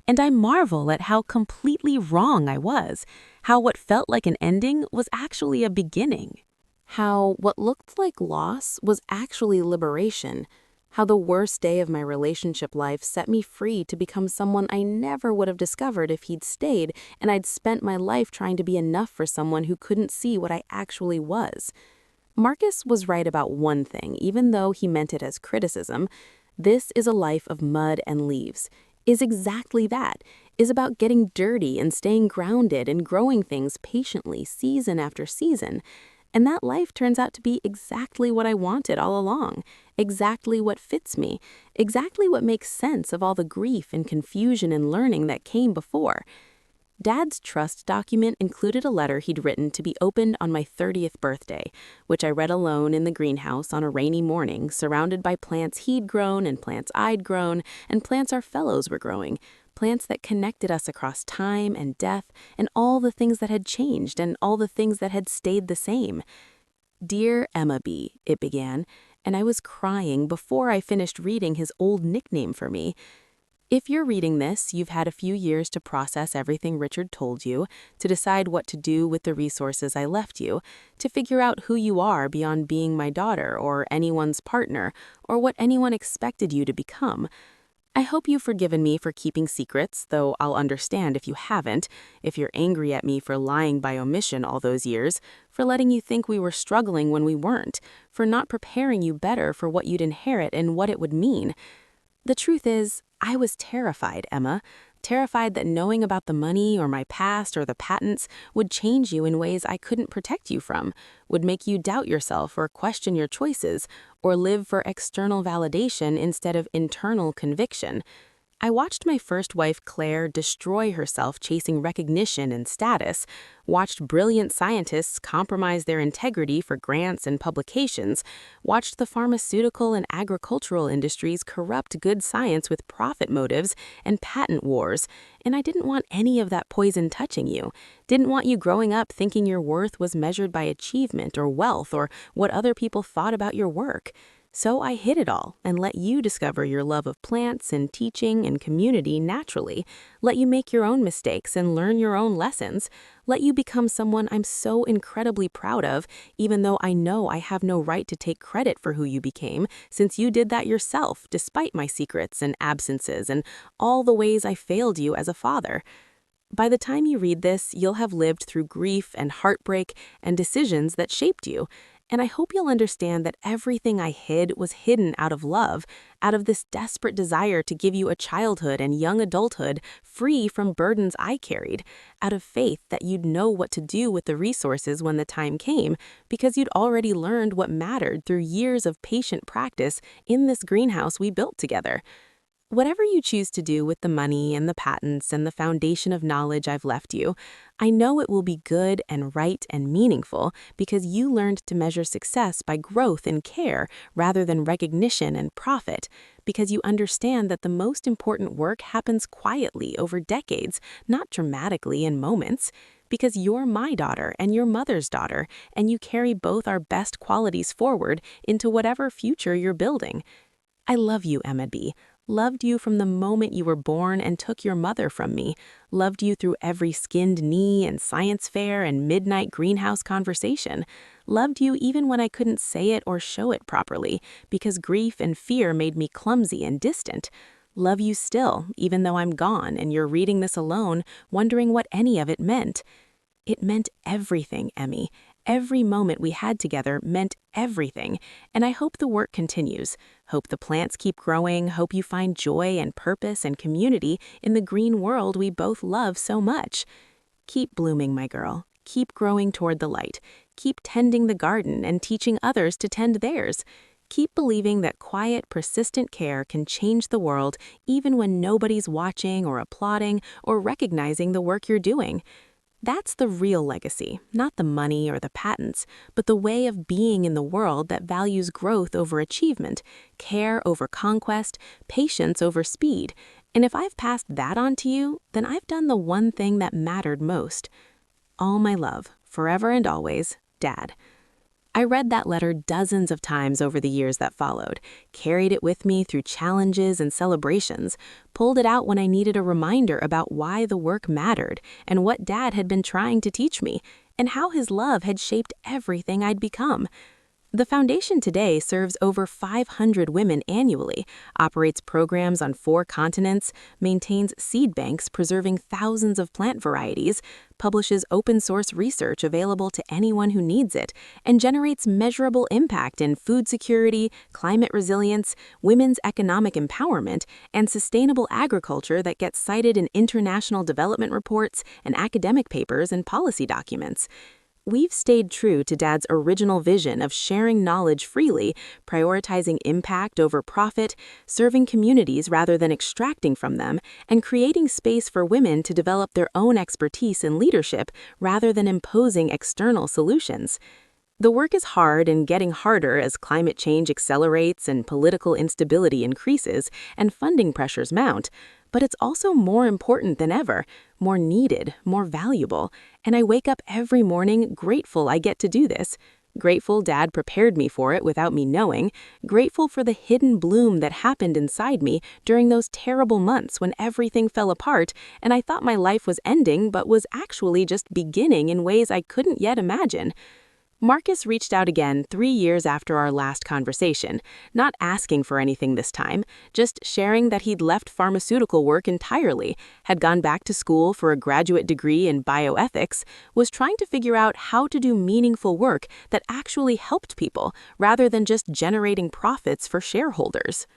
And I marvel at how completely wrong I was, how what felt like an ending was actually a beginning. How what looked like loss was actually liberation. How the worst day of my relationship life set me free to become someone I never would have discovered if he'd stayed, and I'd spent my life trying to be enough for someone who couldn't see what I actually was. Marcus was right about one thing, even though he meant it as criticism. This is a life of mud and leaves. Is exactly that. Is about getting dirty and staying grounded and growing things patiently, season after season. And that life turns out to be exactly what I wanted all along, exactly what fits me, exactly what makes sense of all the grief and confusion and learning that came before. Dad's trust document included a letter he'd written to be opened on my 30th birthday, which I read alone in the greenhouse on a rainy morning, surrounded by plants he'd grown and plants I'd grown and plants our fellows were growing, plants that connected us across time and death and all the things that had changed and all the things that had stayed the same. Dear Emma B., it began, and I was crying before I finished reading his old nickname for me. If you're reading this, you've had a few years to process everything Richard told you, to decide what to do with the resources I left you, to figure out who you are beyond being my daughter or anyone's partner or what anyone expected you to become. I hope you've forgiven me for keeping secrets, though I'll understand if you haven't, if you're angry at me for lying by omission all those years, for letting you think we were struggling when we weren't, for not preparing you better for what you'd inherit and what it would mean. The truth is, I was terrified, Emma. Terrified that knowing about the money or my past or the patents would change you in ways I couldn't protect you from, would make you doubt yourself or question your choices, or live for external validation instead of internal conviction. I watched my first wife, Claire, destroy herself chasing recognition and status, watched brilliant scientists compromise their integrity for grants and publications, watched the pharmaceutical and agricultural industries corrupt good science with profit motives and patent wars, and I didn't want any of that poison touching you, didn't want you growing up thinking your worth was measured by achievement or wealth or what other people thought about your work. So I hid it all and let you discover your love of plants and teaching and community naturally, let you make your own mistakes and learn your own lessons, let you become someone I'm so incredibly proud of, even though I know I have no right to take credit for who you became, since you did that yourself, despite my secrets and absences and all the ways I failed you as a father. By the time you read this, you'll have lived through grief and heartbreak and decisions that shaped you, And I hope you'll understand that everything I hid was hidden out of love, out of this desperate desire to give you a childhood and young adulthood free from burdens I carried, out of faith that you'd know what to do with the resources when the time came, because you'd already learned what mattered through years of patient practice in this greenhouse we built together. Whatever you choose to do with the money and the patents and the foundation of knowledge I've left you, I know it will be good and right and meaningful because you learned to measure success by growth and care rather than recognition and profit, because you understand that the most important work happens quietly over decades, not dramatically in moments, because you're my daughter and your mother's daughter, and you carry both our best qualities forward into whatever future you're building. I love you, Emma B. Loved you from the moment you were born and took your mother from me. Loved you through every skinned knee and science fair and midnight greenhouse conversation. Loved you even when I couldn't say it or show it properly, because grief and fear made me clumsy and distant. Love you still, even though I'm gone and you're reading this alone, wondering what any of it meant. It meant everything, Emmy. Every moment we had together meant everything, and I hope the work continues. Hope the plants keep growing, hope you find joy and purpose and community in the green world we both love so much. Keep blooming, my girl. Keep growing toward the light. Keep tending the garden and teaching others to tend theirs. Keep believing that quiet, persistent care can change the world even when nobody's watching or applauding or recognizing the work you're doing. That's the real legacy, not the money or the patents, but the way of being in the world that values growth over achievement, care over conquest, patience over speed. And if I've passed that on to you, then I've done the one thing that mattered most. All my love, forever and always, Dad. I read that letter dozens of times over the years that followed, carried it with me through challenges and celebrations, pulled it out when I needed a reminder about why the work mattered and what Dad had been trying to teach me, and how his love had shaped everything I'd become. The foundation today serves over 500 women annually, operates programs on 4 continents, maintains seed banks preserving thousands of plant varieties, publishes open-source research available to anyone who needs it, and generates measurable impact in food security, climate resilience, women's economic empowerment, and sustainable agriculture that gets cited in international development reports and academic papers and policy documents. We've stayed true to Dad's original vision of sharing knowledge freely, prioritizing impact over profit, serving communities rather than extracting from them, and creating space for women to develop their own expertise and leadership rather than imposing external solutions. The work is hard and getting harder as climate change accelerates and political instability increases and funding pressures mount, but it's also more important than ever, more needed, more valuable, and I wake up every morning grateful I get to do this, grateful Dad prepared me for it without me knowing, grateful for the hidden bloom that happened inside me during those terrible months when everything fell apart and I thought my life was ending but was actually just beginning in ways I couldn't yet imagine. Marcus reached out again 3 years after our last conversation, not asking for anything this time, just sharing that he'd left pharmaceutical work entirely, had gone back to school for a graduate degree in bioethics, was trying to figure out how to do meaningful work that actually helped people, rather than just generating profits for shareholders.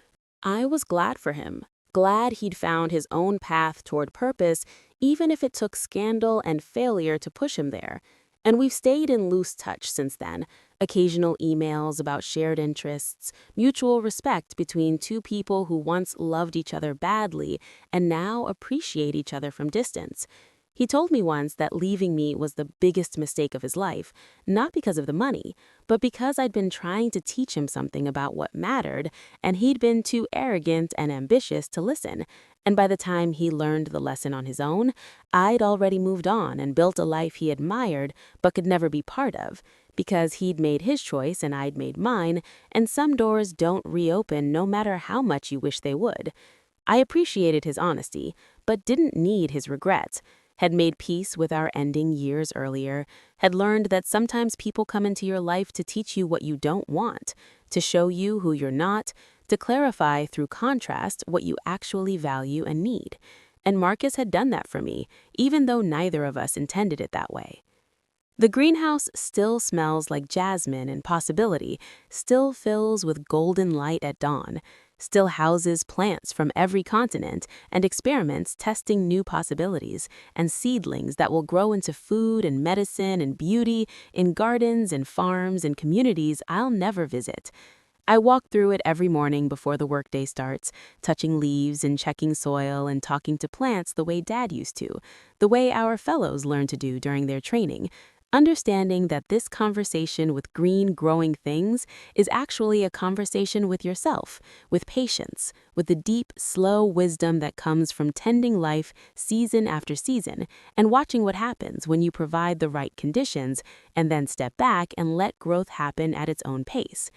I was glad for him, glad he'd found his own path toward purpose, even if it took scandal and failure to push him there. And we've stayed in loose touch since then, occasional emails about shared interests, mutual respect between 2 people who once loved each other badly and now appreciate each other from distance. He told me once that leaving me was the biggest mistake of his life, not because of the money, but because I'd been trying to teach him something about what mattered, and he'd been too arrogant and ambitious to listen. And by the time he learned the lesson on his own, I'd already moved on and built a life he admired but could never be part of, because he'd made his choice and I'd made mine, and some doors don't reopen no matter how much you wish they would. I appreciated his honesty, but didn't need his regrets, had made peace with our ending years earlier, had learned that sometimes people come into your life to teach you what you don't want, to show you who you're not, to clarify through contrast what you actually value and need. And Marcus had done that for me, even though neither of us intended it that way. The greenhouse still smells like jasmine and possibility, still fills with golden light at dawn, still houses plants from every continent and experiments testing new possibilities and seedlings that will grow into food and medicine and beauty in gardens and farms and communities I'll never visit. I walk through it every morning before the workday starts, touching leaves and checking soil and talking to plants the way Dad used to, the way our fellows learned to do during their training, understanding that this conversation with green growing things is actually a conversation with yourself, with patience, with the deep, slow wisdom that comes from tending life season after season and watching what happens when you provide the right conditions and then step back and let growth happen at its own pace.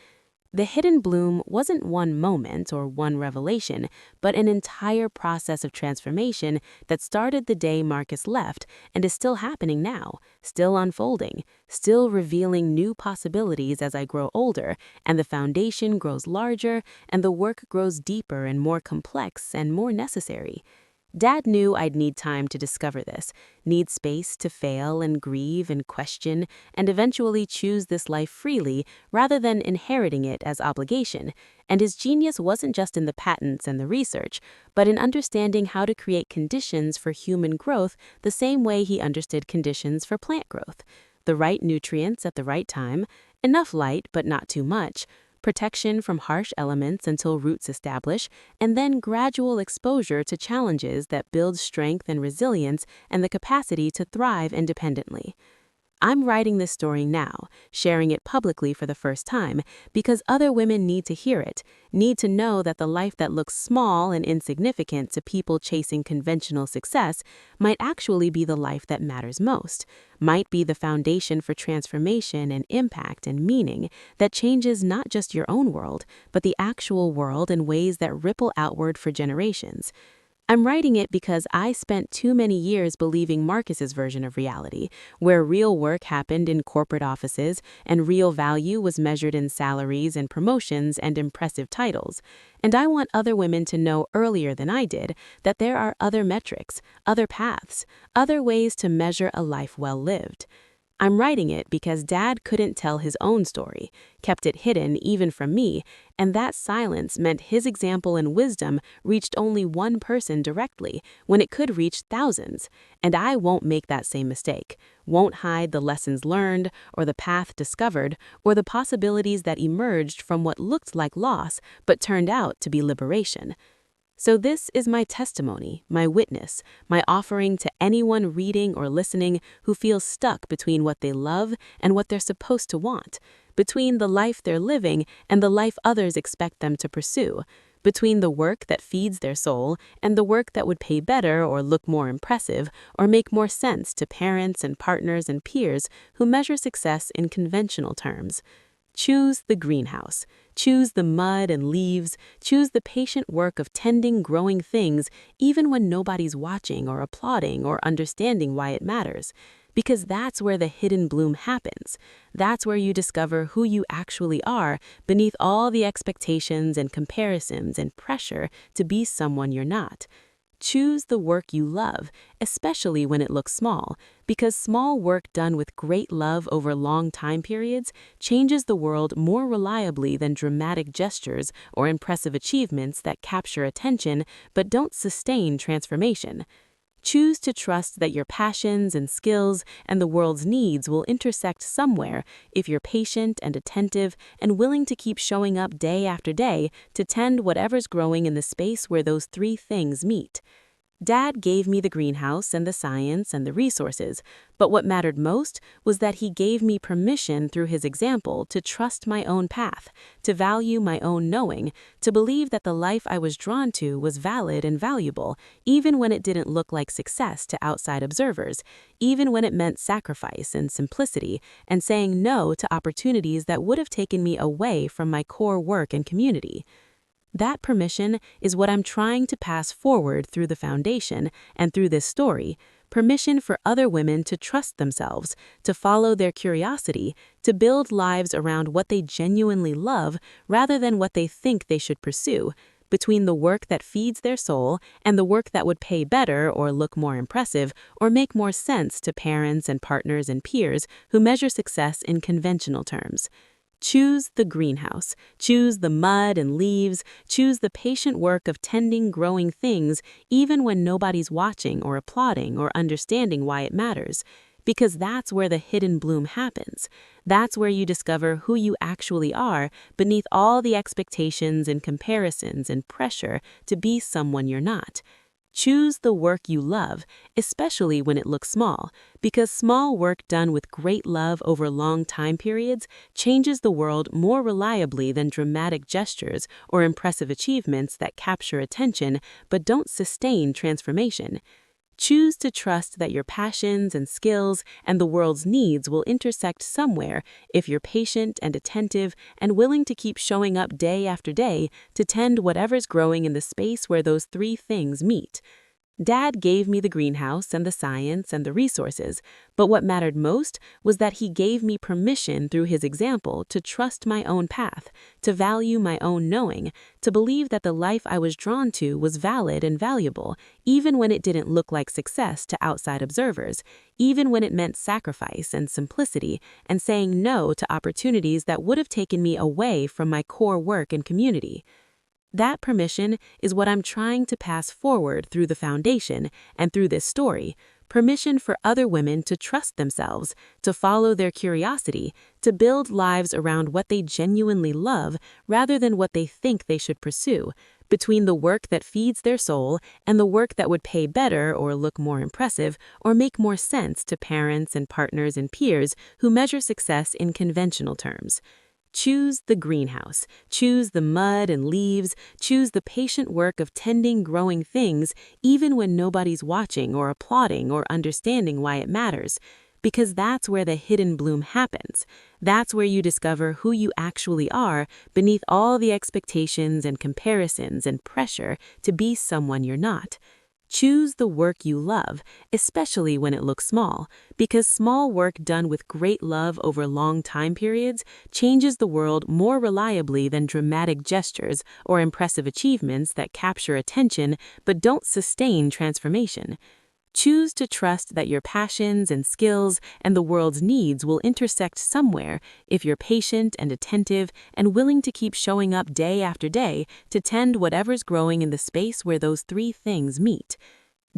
The hidden bloom wasn't one moment or one revelation, but an entire process of transformation that started the day Marcus left and is still happening now, still unfolding, still revealing new possibilities as I grow older, and the foundation grows larger, and the work grows deeper and more complex and more necessary. Dad knew I'd need time to discover this, need space to fail and grieve and question, and eventually choose this life freely rather than inheriting it as obligation. And his genius wasn't just in the patents and the research, but in understanding how to create conditions for human growth the same way he understood conditions for plant growth. The right nutrients at the right time, enough light but not too much, protection from harsh elements until roots establish, and then gradual exposure to challenges that build strength and resilience and the capacity to thrive independently. I'm writing this story now, sharing it publicly for the first time, because other women need to hear it, need to know that the life that looks small and insignificant to people chasing conventional success might actually be the life that matters most, might be the foundation for transformation and impact and meaning that changes not just your own world, but the actual world in ways that ripple outward for generations. I'm writing it because I spent too many years believing Marcus's version of reality, where real work happened in corporate offices and real value was measured in salaries and promotions and impressive titles. And I want other women to know earlier than I did that there are other metrics, other paths, other ways to measure a life well lived. I'm writing it because Dad couldn't tell his own story, kept it hidden even from me, and that silence meant his example and wisdom reached only one person directly when it could reach thousands. And I won't make that same mistake, won't hide the lessons learned or the path discovered or the possibilities that emerged from what looked like loss but turned out to be liberation. So this is my testimony, my witness, my offering to anyone reading or listening who feels stuck between what they love and what they're supposed to want, between the life they're living and the life others expect them to pursue, between the work that feeds their soul and the work that would pay better or look more impressive or make more sense to parents and partners and peers who measure success in conventional terms. Choose the greenhouse. Choose the mud and leaves. Choose the patient work of tending growing things even when nobody's watching or applauding or understanding why it matters. Because that's where the hidden bloom happens. That's where you discover who you actually are beneath all the expectations and comparisons and pressure to be someone you're not. Choose the work you love, especially when it looks small, because small work done with great love over long time periods changes the world more reliably than dramatic gestures or impressive achievements that capture attention but don't sustain transformation. Choose to trust that your passions and skills and the world's needs will intersect somewhere if you're patient and attentive and willing to keep showing up day after day to tend whatever's growing in the space where those three things meet. Dad gave me the greenhouse and the science and the resources, but what mattered most was that he gave me permission through his example to trust my own path, to value my own knowing, to believe that the life I was drawn to was valid and valuable, even when it didn't look like success to outside observers, even when it meant sacrifice and simplicity and saying no to opportunities that would have taken me away from my core work and community. That permission is what I'm trying to pass forward through the foundation and through this story, permission for other women to trust themselves, to follow their curiosity, to build lives around what they genuinely love rather than what they think they should pursue, between the work that feeds their soul and the work that would pay better or look more impressive or make more sense to parents and partners and peers who measure success in conventional terms. Choose the greenhouse. Choose the mud and leaves. Choose the patient work of tending growing things even when nobody's watching or applauding or understanding why it matters. Because that's where the hidden bloom happens. That's where you discover who you actually are beneath all the expectations and comparisons and pressure to be someone you're not. Choose the work you love, especially when it looks small, because small work done with great love over long time periods changes the world more reliably than dramatic gestures or impressive achievements that capture attention but don't sustain transformation. Choose to trust that your passions and skills and the world's needs will intersect somewhere if you're patient and attentive and willing to keep showing up day after day to tend whatever's growing in the space where those three things meet. Dad gave me the greenhouse and the science and the resources, but what mattered most was that he gave me permission through his example to trust my own path, to value my own knowing, to believe that the life I was drawn to was valid and valuable, even when it didn't look like success to outside observers, even when it meant sacrifice and simplicity and saying no to opportunities that would have taken me away from my core work and community. That permission is what I'm trying to pass forward through the foundation and through this story, permission for other women to trust themselves, to follow their curiosity, to build lives around what they genuinely love rather than what they think they should pursue, between the work that feeds their soul and the work that would pay better or look more impressive or make more sense to parents and partners and peers who measure success in conventional terms. Choose the greenhouse. Choose the mud and leaves. Choose the patient work of tending growing things even when nobody's watching or applauding or understanding why it matters. Because that's where the hidden bloom happens. That's where you discover who you actually are beneath all the expectations and comparisons and pressure to be someone you're not. Choose the work you love, especially when it looks small, because small work done with great love over long time periods changes the world more reliably than dramatic gestures or impressive achievements that capture attention but don't sustain transformation. Choose to trust that your passions and skills and the world's needs will intersect somewhere if you're patient and attentive and willing to keep showing up day after day to tend whatever's growing in the space where those three things meet.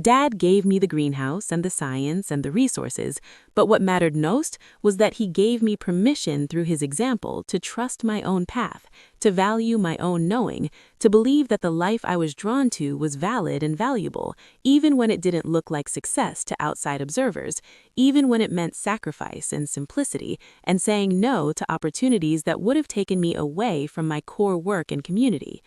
Dad gave me the greenhouse and the science and the resources, but what mattered most was that he gave me permission through his example to trust my own path, to value my own knowing, to believe that the life I was drawn to was valid and valuable, even when it didn't look like success to outside observers, even when it meant sacrifice and simplicity, and saying no to opportunities that would have taken me away from my core work and community.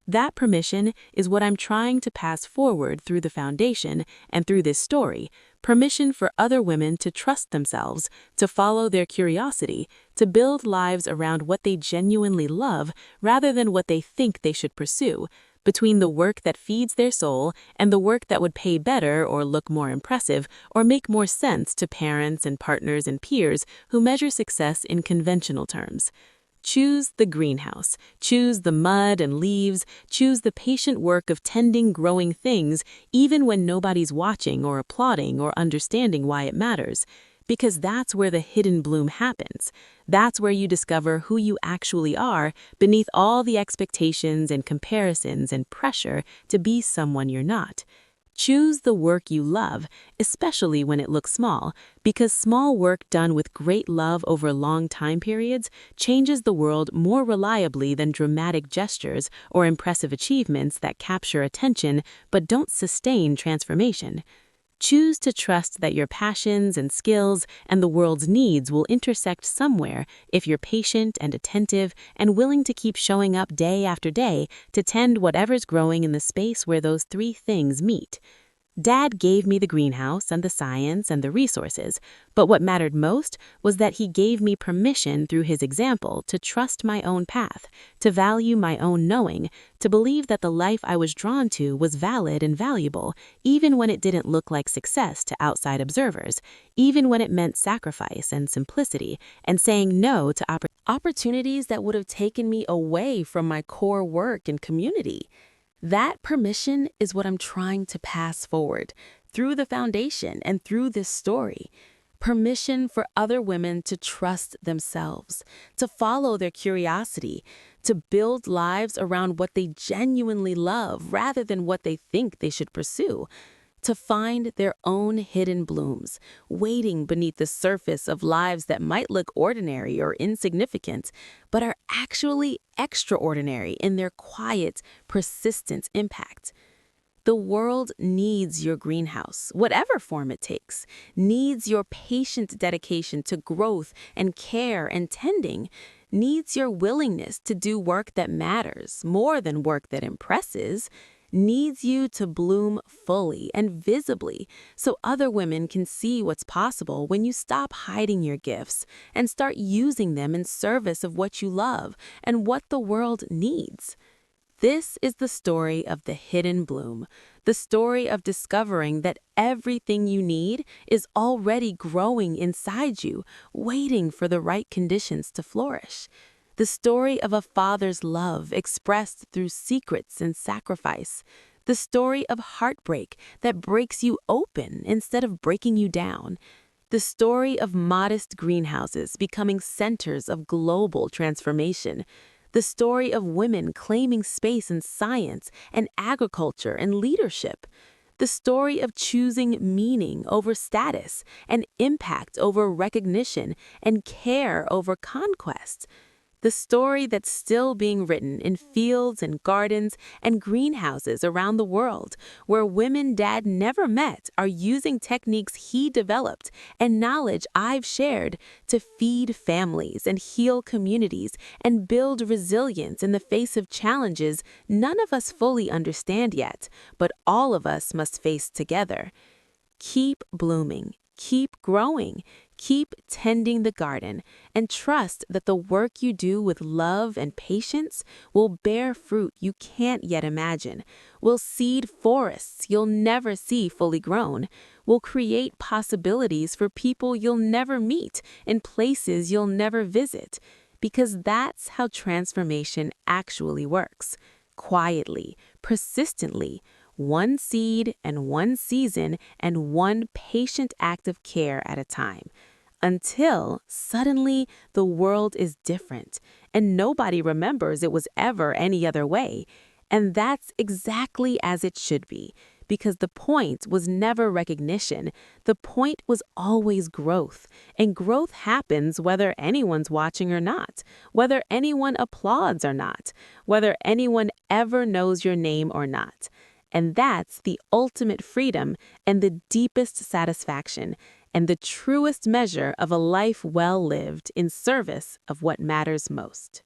That permission is what I'm trying to pass forward through the foundation and through this story, permission for other women to trust themselves, to follow their curiosity, to build lives around what they genuinely love rather than what they think they should pursue, between the work that feeds their soul and the work that would pay better or look more impressive or make more sense to parents and partners and peers who measure success in conventional terms. Choose the greenhouse. Choose the mud and leaves. Choose the patient work of tending growing things even when nobody's watching or applauding or understanding why it matters. Because that's where the hidden bloom happens. That's where you discover who you actually are beneath all the expectations and comparisons and pressure to be someone you're not. Choose the work you love, especially when it looks small, because small work done with great love over long time periods changes the world more reliably than dramatic gestures or impressive achievements that capture attention but don't sustain transformation. Choose to trust that your passions and skills and the world's needs will intersect somewhere if you're patient and attentive and willing to keep showing up day after day to tend whatever's growing in the space where those three things meet. Dad gave me the greenhouse and the science and the resources, but what mattered most was that he gave me permission through his example to trust my own path, to value my own knowing, to believe that the life I was drawn to was valid and valuable, even when it didn't look like success to outside observers, even when it meant sacrifice and simplicity, and saying no to opportunities that would have taken me away from my core work and community. That permission is what I'm trying to pass forward through the foundation and through this story. Permission for other women to trust themselves, to follow their curiosity, to build lives around what they genuinely love rather than what they think they should pursue, to find their own hidden blooms, waiting beneath the surface of lives that might look ordinary or insignificant, but are actually extraordinary in their quiet, persistent impact. The world needs your greenhouse, whatever form it takes, needs your patient dedication to growth and care and tending, needs your willingness to do work that matters more than work that impresses, needs you to bloom fully and visibly so other women can see what's possible when you stop hiding your gifts and start using them in service of what you love and what the world needs. This is the story of the hidden bloom, the story of discovering that everything you need is already growing inside you, waiting for the right conditions to flourish. The story of a father's love expressed through secrets and sacrifice. The story of heartbreak that breaks you open instead of breaking you down. The story of modest greenhouses becoming centers of global transformation. The story of women claiming space in science and agriculture and leadership. The story of choosing meaning over status and impact over recognition and care over conquest. The story that's still being written in fields and gardens and greenhouses around the world, where women Dad never met are using techniques he developed and knowledge I've shared to feed families and heal communities and build resilience in the face of challenges none of us fully understand yet, but all of us must face together. Keep blooming. Keep growing, keep tending the garden, and trust that the work you do with love and patience will bear fruit you can't yet imagine, will seed forests you'll never see fully grown, will create possibilities for people you'll never meet in places you'll never visit, because that's how transformation actually works, quietly, persistently, one seed and one season and one patient act of care at a time, until suddenly the world is different and nobody remembers it was ever any other way. And that's exactly as it should be, because the point was never recognition. The point was always growth, and growth happens whether anyone's watching or not, whether anyone applauds or not, whether anyone ever knows your name or not. And that's the ultimate freedom and the deepest satisfaction and the truest measure of a life well lived in service of what matters most.